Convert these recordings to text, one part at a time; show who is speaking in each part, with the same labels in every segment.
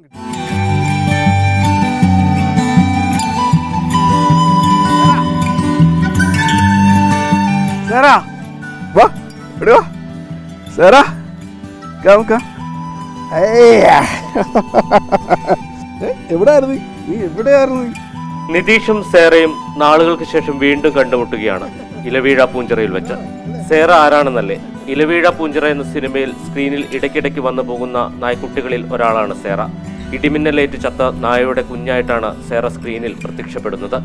Speaker 1: Sarah, വാ ഇവിടെ വാ. Sarah, come. എവിടെയായിരുന്നു നീ? എവിടെയായിരുന്നു?
Speaker 2: നിതീഷും സേറയും നാളുകൾക്ക് ശേഷം വീണ്ടും കണ്ടുമുട്ടുകയാണ് ഇലവീഴ പൂഞ്ചിറയിൽ വെച്ച്. സേറ ആരാണെന്നല്ലേ? ഇലവീഴ പൂഞ്ചിറ എന്ന സിനിമയിൽ സ്ക്രീനിൽ ഇടയ്ക്കിടയ്ക്ക് വന്നു പോകുന്ന നായ്ക്കുട്ടികളിൽ ഒരാളാണ് സേറ. ഇടിമിന്നലേറ്റ് ചത്ത നായയുടെ കുഞ്ഞായിട്ടാണ് സേറ സ്ക്രീനിൽ പ്രത്യക്ഷപ്പെടുന്നത്.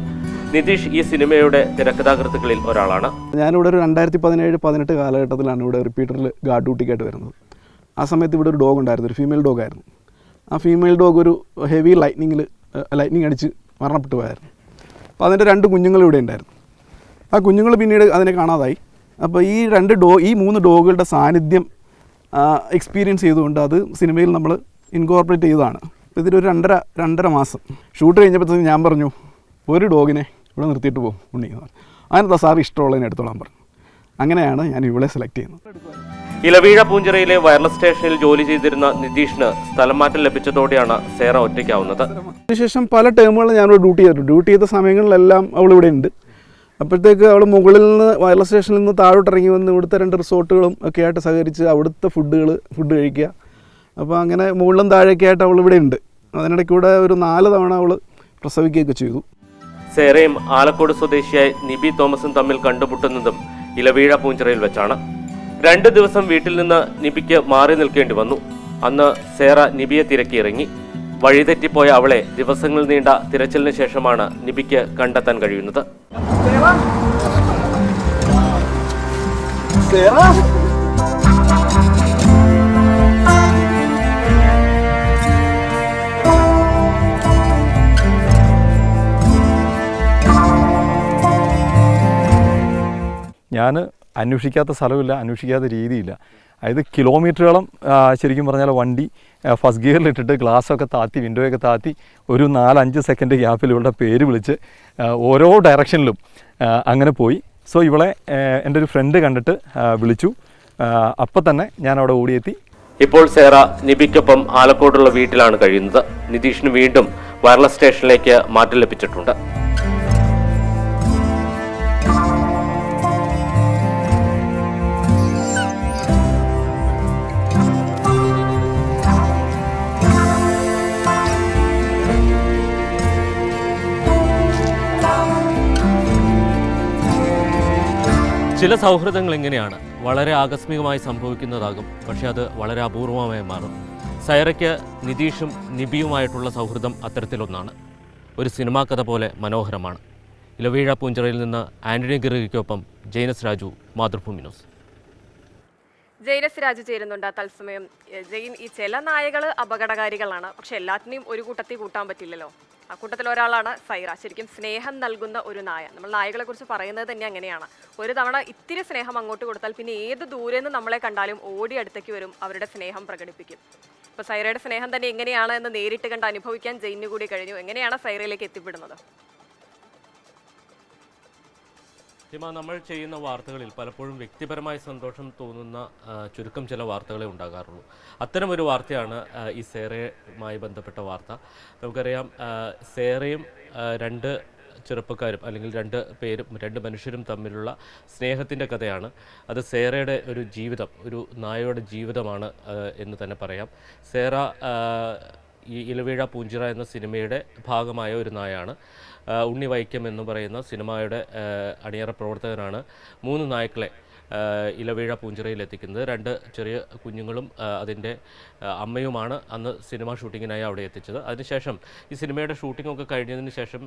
Speaker 2: നിതീഷ് ഈ സിനിമയുടെ തിരക്കഥാകൃത്തുക്കളിൽ ഒരാളാണ്.
Speaker 1: ഞാനിവിടെ ഒരു 2017-18 കാലഘട്ടത്തിലാണ് ഇവിടെ റിപ്പീറ്ററിൽ ഗാർഡ് ഡ്യൂട്ടിക്കായിട്ട് വരുന്നത്. ആ സമയത്ത് ഇവിടെ ഒരു ഡോഗ് ഉണ്ടായിരുന്നു, ഒരു ഫീമെയിൽ ഡോഗായിരുന്നു. ആ ഫീമെയിൽ ഡോഗ് ഒരു ഹെവി ലൈറ്റ്നിങ് അടിച്ച് മരണപ്പെട്ടു പോയായിരുന്നു. അപ്പോൾ അതിൻ്റെ 2 കുഞ്ഞുങ്ങൾ ഇവിടെ ഉണ്ടായിരുന്നു. ആ കുഞ്ഞുങ്ങൾ പിന്നീട് അതിനെ കാണാതായി. അപ്പോൾ ഈ 3 ഡോഗുകളുടെ സാന്നിധ്യം എക്സ്പീരിയൻസ് ചെയ്തുകൊണ്ട് അത് സിനിമയിൽ നമ്മൾ ഇൻകോർപ്പറേറ്റ് ചെയ്തതാണ്. അപ്പോൾ ഇതിലൊരു 2.5 മാസം ഷൂട്ട് കഴിഞ്ഞപ്പോഴത്തേക്കും ഞാൻ പറഞ്ഞു, ഒരു ഡോഗിനെ ഇവിടെ നിർത്തിയിട്ട് പോകും ഉണ്ണി. അതിനെന്താ സാർ ഇഷ്ടമുള്ളതിനെ എടുത്തോളാൻ പറഞ്ഞു. അങ്ങനെയാണ് ഞാൻ ഇവിടെ സെലക്ട് ചെയ്യുന്നത്.
Speaker 2: ഇലവീഴ പൂഞ്ചിറയിലെ വയർലെസ് സ്റ്റേഷനിൽ ജോലി ചെയ്തിരുന്ന നിതീഷിന് സ്ഥലം മാറ്റം ലഭിച്ചതോടെയാണ് സേറ ഒറ്റയ്ക്കാവുന്നത്.
Speaker 1: അതിനുശേഷം പല ടേമുകളും ഞാനിവിടെ ഡ്യൂട്ടി ചെയ്തിട്ടുണ്ട്. ഡ്യൂട്ടി ചെയ്ത സമയങ്ങളിലെല്ലാം അവളിവിടെ ഉണ്ട്. അപ്പോഴത്തേക്ക് അവൾ മുകളിൽ നിന്ന് വയർലെസ് സ്റ്റേഷനിൽ നിന്ന് താഴോട്ട് ഇറങ്ങി വന്ന് ഇവിടുത്തെ 2 റിസോർട്ടുകളും ഒക്കെ ആയിട്ട് സഹകരിച്ച് അവിടുത്തെ ഫുഡ് കഴിക്കുക. അപ്പോൾ അങ്ങനെ മുകളിലും താഴേക്ക് ആയിട്ട് അവൾ ഇവിടെ ഉണ്ട്. അതിനിടയ്ക്കൂടെ ഒരു 4 തവണ അവൾ പ്രസവിക്കുകയൊക്കെ ചെയ്തു.
Speaker 2: സേറയും ആലക്കോട് സ്വദേശിയായ നിബി തോമസും തമ്മിൽ കണ്ടുമുട്ടുന്നതും ഇലവീഴ പൂഞ്ചിറയിൽ വെച്ചാണ്. 2 ദിവസം വീട്ടിൽ നിന്ന് നിബിക്ക് മാറി നിൽക്കേണ്ടി വന്നു. അന്ന് സേറ നിബിയെ തിരക്കിയിറങ്ങി. വഴിതെറ്റിപ്പോയ അവളെ ദിവസങ്ങൾ നീണ്ട തിരച്ചിലിന് ശേഷമാണ് നിബിക്ക് കണ്ടെത്താൻ കഴിയുന്നത്.
Speaker 3: ഞാൻ അന്വേഷിക്കാത്ത സ്ഥലമില്ല, അന്വേഷിക്കാത്ത രീതിയില്ല. അതായത് കിലോമീറ്ററുകളും ശരിക്കും പറഞ്ഞാൽ വണ്ടി ഫസ്റ്റ് ഗിയറിലിട്ടിട്ട് ഗ്ലാസ്സൊക്കെ താത്തി വിൻഡോയൊക്കെ താത്തി ഒരു 4-5 സെക്കൻഡ് ഗ്യാപ്പിൽ ഇവളുടെ പേര് വിളിച്ച് ഓരോ ഡയറക്ഷനിലും അങ്ങനെ പോയി. സോ ഇവളെ എൻ്റെ ഒരു ഫ്രണ്ട് കണ്ടിട്ട് വിളിച്ചു. അപ്പം തന്നെ ഞാൻ അവിടെ ഓടിയെത്തി.
Speaker 2: ഇപ്പോൾ സേറ നിബിക്കൊപ്പം ആലക്കോടുള്ള വീട്ടിലാണ് കഴിയുന്നത്. നിതീഷിന് വീണ്ടും വയർലെസ് സ്റ്റേഷനിലേക്ക് മാറ്റം ലഭിച്ചിട്ടുണ്ട്. ചില സൗഹൃദങ്ങൾ എങ്ങനെയാണ് വളരെ ആകസ്മികമായി സംഭവിക്കുന്നതാകും, പക്ഷെ അത് വളരെ അപൂർവമായി മാറും. സൈറയ്ക്ക് നിതീഷും നിബിയുമായിട്ടുള്ള സൗഹൃദം അത്തരത്തിലൊന്നാണ്. ഒരു സിനിമാ കഥ പോലെ മനോഹരമാണ്. ഇലവീഴ പൂഞ്ചിറയിൽ നിന്ന് ആന്റണി ഗിറിക്കൊപ്പം ജൈനസ് രാജു, മാതൃഭൂമി ന്യൂസ്.
Speaker 4: ജൈനസ് രാജു ചേരുന്നുണ്ട് തത്സമയം. ജെയിൻ, ഈ ചില നായകൾ അപകടകാരികളാണ്, പക്ഷെ എല്ലാത്തിനെയും ഒരു കൂട്ടത്തിൽ കൂട്ടാൻ പറ്റില്ലല്ലോ. ആ കൂട്ടത്തിൽ ഒരാളാണ് സൈറ. ശരിക്കും സ്നേഹം നൽകുന്ന ഒരു നായ. നമ്മൾ നായകളെ കുറിച്ച് പറയുന്നത് തന്നെ അങ്ങനെയാണ്. ഒരു തവണ ഇത്തിരി സ്നേഹം അങ്ങോട്ട് കൊടുത്താൽ പിന്നെ ഏത് ദൂരെ നിന്ന് നമ്മളെ കണ്ടാലും ഓടി അടുത്തേക്ക് വരും, അവരുടെ സ്നേഹം പ്രകടിപ്പിക്കും. ഇപ്പോൾ സൈറയുടെ സ്നേഹം തന്നെ എങ്ങനെയാണ് എന്ന് നേരിട്ട് കണ്ട് അനുഭവിക്കാൻ ജെയിനു കൂടി കഴിഞ്ഞു. എങ്ങനെയാണ് സൈറയിലേക്ക് എത്തിപ്പെടുന്നത്?
Speaker 2: നമ്മൾ ചെയ്യുന്ന വാർത്തകളിൽ പലപ്പോഴും വ്യക്തിപരമായ സന്തോഷം തോന്നുന്ന ചുരുക്കം ചില വാർത്തകളെ ഉണ്ടാകാറുള്ളൂ. അത്തരമൊരു വാർത്തയാണ് ഈ സേറയുമായി ബന്ധപ്പെട്ട വാർത്ത. നമുക്കറിയാം, സേറയും 2 ചെറുപ്പക്കാരും അല്ലെങ്കിൽ 2 മനുഷ്യരും തമ്മിലുള്ള സ്നേഹത്തിൻ്റെ കഥയാണ്. അത് സേറയുടെ ഒരു ജീവിതം, ഒരു നായയുടെ ജീവിതമാണ് എന്ന് തന്നെ പറയാം. സേറ ഈ ഇലവീഴ പൂഞ്ചിറ എന്ന സിനിമയുടെ ഭാഗമായ ഒരു നായാണ്. ഉണ്ണി വൈക്കം എന്ന് പറയുന്ന സിനിമയുടെ അണിയറ പ്രവർത്തകനാണ് 3 നായ്ക്കളെ ഇലവീഴ പൂഞ്ചിറയിൽ എത്തിക്കുന്നത്. 2 ചെറിയ കുഞ്ഞുങ്ങളും അതിൻ്റെ അമ്മയുമാണ് അന്ന് സിനിമ ഷൂട്ടിങ്ങിനായി അവിടെ എത്തിച്ചത്. അതിനുശേഷം ഈ സിനിമയുടെ ഷൂട്ടിങ്ങൊക്കെ കഴിഞ്ഞതിന് ശേഷം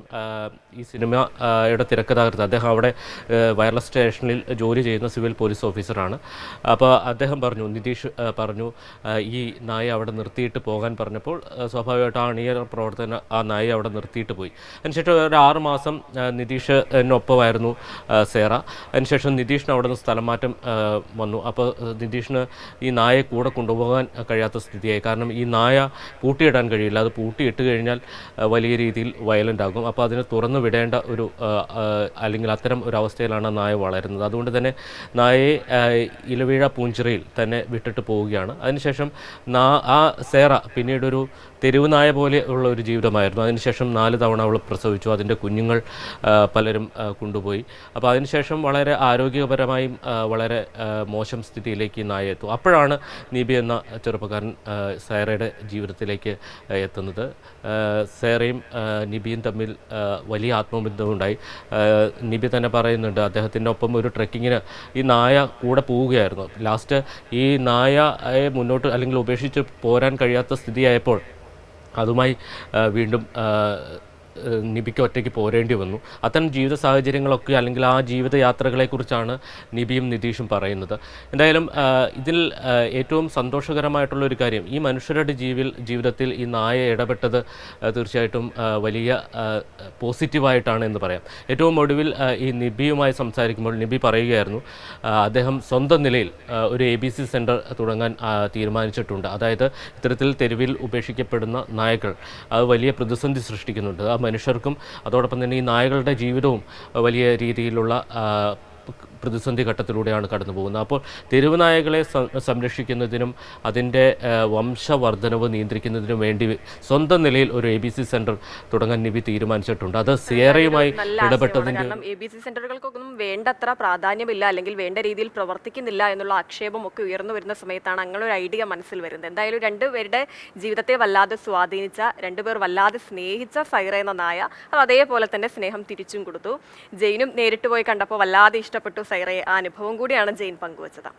Speaker 2: ഈ സിനിമയുടെ തിരക്കഥാകൃത്ത്, അദ്ദേഹം അവിടെ വയർലെസ് സ്റ്റേഷനിൽ ജോലി ചെയ്യുന്ന സിവിൽ പോലീസ് ഓഫീസറാണ്. അപ്പോൾ അദ്ദേഹം പറഞ്ഞു, നിതീഷ് പറഞ്ഞു, ഈ നായ അവിടെ നിർത്തിയിട്ട് പോകാൻ പറഞ്ഞപ്പോൾ സ്വാഭാവികമായിട്ട് ആ അണിയറ പ്രവർത്തന ആ നായ അവിടെ നിർത്തിയിട്ട് പോയി. അതിനുശേഷം ഒരു 6 മാസം നിതീഷിനൊപ്പമായിരുന്നു സേറ. അതിനുശേഷം നിതീഷിന് അവിടെ നിന്ന് സ്ഥലം മാറ്റം വന്നു. അപ്പോൾ നിതീഷിന് ഈ നായയെ കൂടെ കൊണ്ടുപോകാൻ കഴിയാത്ത സ്ഥിതിയായി. കാരണം ഈ നായ പൂട്ടിയിടാൻ കഴിയില്ല. അത് പൂട്ടിയിട്ട് കഴിഞ്ഞാൽ വലിയ രീതിയിൽ വയലൻ്റ് ആകും. അപ്പോൾ അതിനെ തുറന്നു വിടേണ്ട ഒരു അല്ലെങ്കിൽ അത്തരം ഒരു അവസ്ഥയിലാണ് നായ വളരുന്നത്. അതുകൊണ്ട് തന്നെ നായയെ ഇലവീഴ പൂഞ്ചിറയിൽ തന്നെ വിട്ടിട്ട് പോവുകയാണ്. അതിനുശേഷം ആ സേറ പിന്നീടൊരു തെരുവ് നായ പോലെ ഉള്ള ഒരു ജീവിതമായിരുന്നു. അതിനുശേഷം 4 തവണ അവൾ പ്രസവിച്ചു. അതിൻ്റെ കുഞ്ഞുങ്ങൾ പലരും കൊണ്ടുപോയി. അപ്പോൾ അതിനുശേഷം വളരെ ആരോഗ്യപരമായും വളരെ മോശം സ്ഥിതിയിലേക്ക് ഈ നായ എത്തും. അപ്പോഴാണ് നിബി എന്ന ചെറുപ്പക്കാരൻ സൈറയുടെ ജീവിതത്തിലേക്ക് എത്തുന്നത്. സൈറയും നിബിയും തമ്മിൽ വലിയ ആത്മബന്ധമുണ്ടായി. നിബി തന്നെ പറയുന്നുണ്ട്, അദ്ദേഹത്തിൻ്റെ ഒപ്പം ഒരു ട്രെക്കിങ്ങിന് ഈ നായ കൂടെ പോവുകയായിരുന്നു. ലാസ്റ്റ് ഈ നായയെ മുന്നോട്ട് അല്ലെങ്കിൽ ഉപേക്ഷിച്ച് പോരാൻ കഴിയാത്ത സ്ഥിതിയായപ്പോൾ അതുമായി വീണ്ടും നിബിക്ക് ഒറ്റയ്ക്ക് പോരേണ്ടി വന്നു. അത്തരം ജീവിത സാഹചര്യങ്ങളൊക്കെ അല്ലെങ്കിൽ ആ ജീവിതയാത്രകളെക്കുറിച്ചാണ് നിബിയും നിതീഷും പറയുന്നത്. എന്തായാലും ഇതിൽ ഏറ്റവും സന്തോഷകരമായിട്ടുള്ളൊരു കാര്യം, ഈ മനുഷ്യരുടെ ജീവിതത്തിൽ ഈ നായ ഇടപെട്ടത് തീർച്ചയായിട്ടും വലിയ പോസിറ്റീവായിട്ടാണ് എന്ന് പറയാം. ഏറ്റവും ഒടുവിൽ ഈ നിബിയുമായി സംസാരിക്കുമ്പോൾ നിബി പറയുകയായിരുന്നു, അദ്ദേഹം സ്വന്തം നിലയിൽ ഒരു ABC സെൻറ്റർ തുടങ്ങാൻ തീരുമാനിച്ചിട്ടുണ്ട്. അതായത് ഇത്തരത്തിൽ തെരുവിൽ ഉപേക്ഷിക്കപ്പെടുന്ന നായകൾ അത് വലിയ പ്രതിസന്ധി സൃഷ്ടിക്കുന്നുണ്ട്. മനുഷ്യർക്കും അതോടൊപ്പം തന്നെ ഈ നായകളുടെ ജീവിതവും വലിയ രീതിയിലുള്ള പ്രതിസന്ധി ഘട്ടത്തിലൂടെയാണ് കടന്നു പോകുന്നത്. അപ്പോൾ തെരുവ് നായകളെ സംരക്ഷിക്കുന്നതിനും അതിൻ്റെ വംശവർദ്ധനവ് നിയന്ത്രിക്കുന്നതിനും വേണ്ടി സ്വന്തം നിലയിൽ ഒരു ABC സെൻറ്റർ തുടങ്ങാൻ നിബി തീരുമാനിച്ചിട്ടുണ്ട്. അത് സിയറയുമായി ഇടപെട്ടതിൻ്റെ
Speaker 4: കാരണം ABC സെന്ററുകൾക്കൊന്നും വേണ്ടത്ര പ്രാധാന്യമില്ല അല്ലെങ്കിൽ വേണ്ട രീതിയിൽ പ്രവർത്തിക്കുന്നില്ല എന്നുള്ള ആക്ഷേപം ഒക്കെ ഉയർന്നു വരുന്ന സമയത്താണ് അങ്ങനെ ഒരു ഐഡിയ മനസ്സിൽ വരുന്നത്. എന്തായാലും രണ്ടുപേരുടെ ജീവിതത്തെ വല്ലാതെ സ്വാധീനിച്ച, രണ്ടുപേർ വല്ലാതെ സ്നേഹിച്ച സൈറ എന്ന നായ അത് അതേപോലെ തന്നെ സ്നേഹം തിരിച്ചും കൊടുത്തു. ജെയിനും നേരിട്ട് പോയി കണ്ടപ്പോൾ വല്ലാതെ ഇഷ്ടപ്പെട്ടു സൈറയെ. ആ അനുഭവം കൂടിയാണ് ജെയിൻ പങ്കുവച്ചത്.